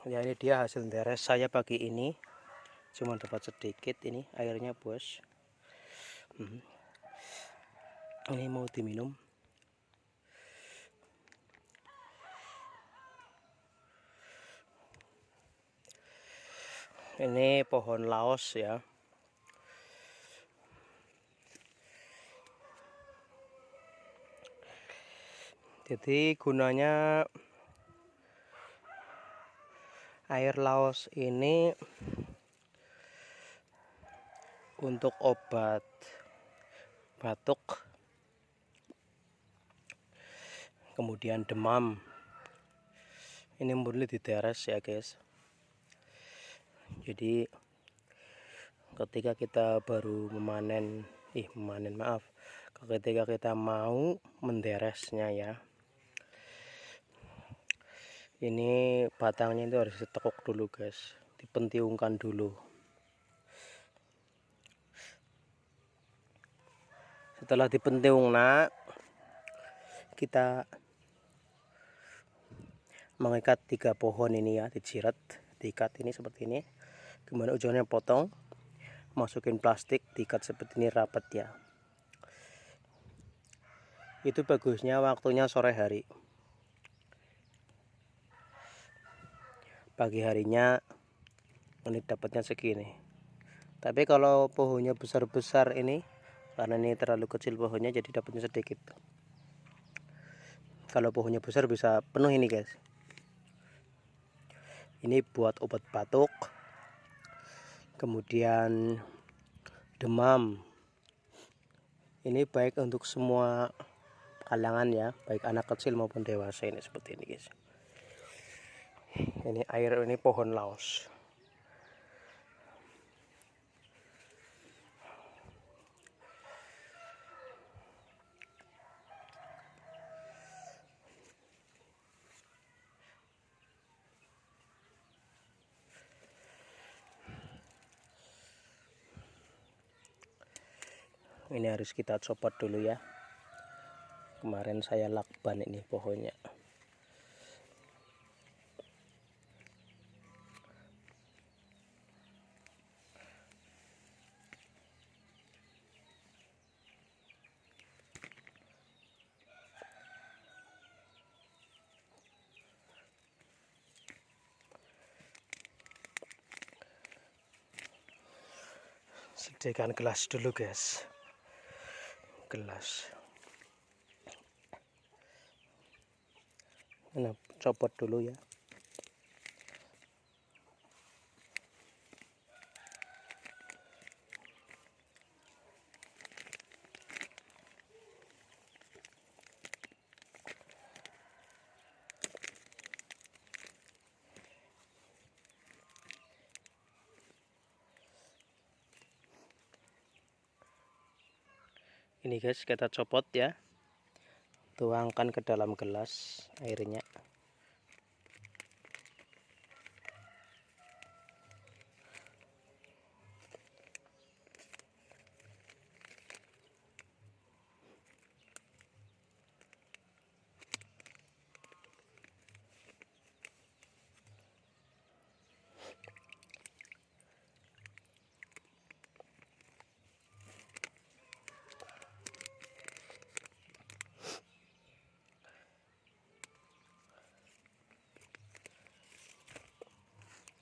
Ya, ini dia hasil deres saya pagi ini. Cuma dapat sedikit ini airnya, bos. Ini mau diminum. Ini pohon laos ya. Jadi gunanya air laos ini untuk obat batuk, kemudian demam. Ini murni di teras ya guys. Jadi ketika kita baru ketika kita mau menderesnya ya, ini batangnya itu harus ditekuk dulu guys, dipentiungkan dulu. Setelah dipentiung, kita mengikat 3 pohon ini ya, dijirat, diikat ini seperti ini. Kemudian ujungnya potong, masukin plastik, diikat seperti ini rapat ya. Itu bagusnya waktunya sore hari. Pagi harinya ini dapatnya segini. Tapi kalau pohonnya besar-besar ini, karena ini terlalu kecil pohonnya, jadi dapatnya sedikit. Kalau pohonnya besar bisa penuh ini guys. Ini buat obat batuk, kemudian demam. Ini baik untuk semua kalangan ya, baik anak kecil maupun dewasa. Ini seperti ini guys. Ini air, ini pohon laos. Ini harus kita copot dulu ya. Kemarin saya lakban ini pohonnya. Sediakan gelas dulu guys. Gelas. Nah, copot dulu ya. Ini guys, kita copot ya. Tuangkan ke dalam gelas airnya.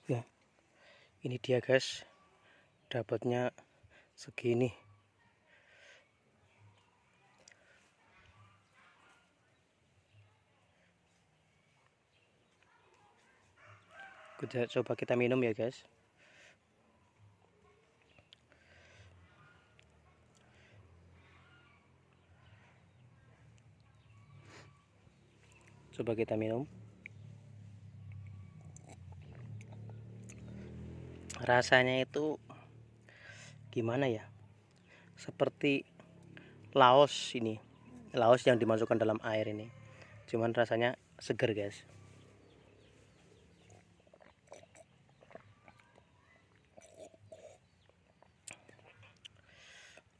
Nah, ini dia guys, dapatnya segini. Coba kita minum ya guys. Coba kita minum. Rasanya itu gimana ya, seperti laos ini, laos yang dimasukkan dalam air ini, cuman rasanya seger guys.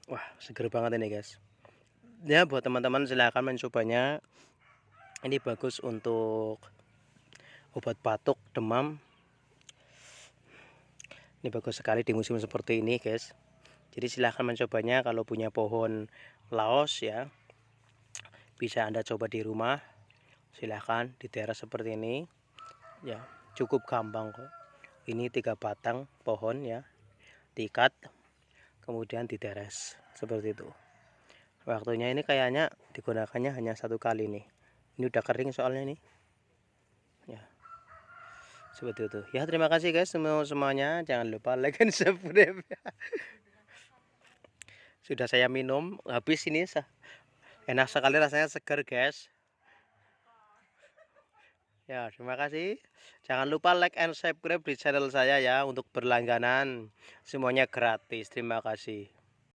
Wah, seger banget ini guys ya. Buat teman-teman silahkan mencobanya. Ini bagus untuk obat batuk, demam, Ini bagus sekali di musim seperti ini guys. Jadi silahkan mencobanya kalau punya pohon laos ya. Bisa Anda coba di rumah. Silahkan di teras seperti ini. Ya, cukup gampang kok. Ini 3 batang pohon ya. Diikat, kemudian diteres. Seperti itu. Waktunya ini kayaknya digunakannya hanya 1 kali nih. Ini udah kering soalnya nih. Ya. Seperti itu. Ya, terima kasih guys semuanya. Jangan lupa like and subscribe. Sudah saya minum habis ini. Enak sekali rasanya, segar guys. Ya, terima kasih. Jangan lupa like and subscribe di channel saya ya untuk berlangganan. Semuanya gratis. Terima kasih.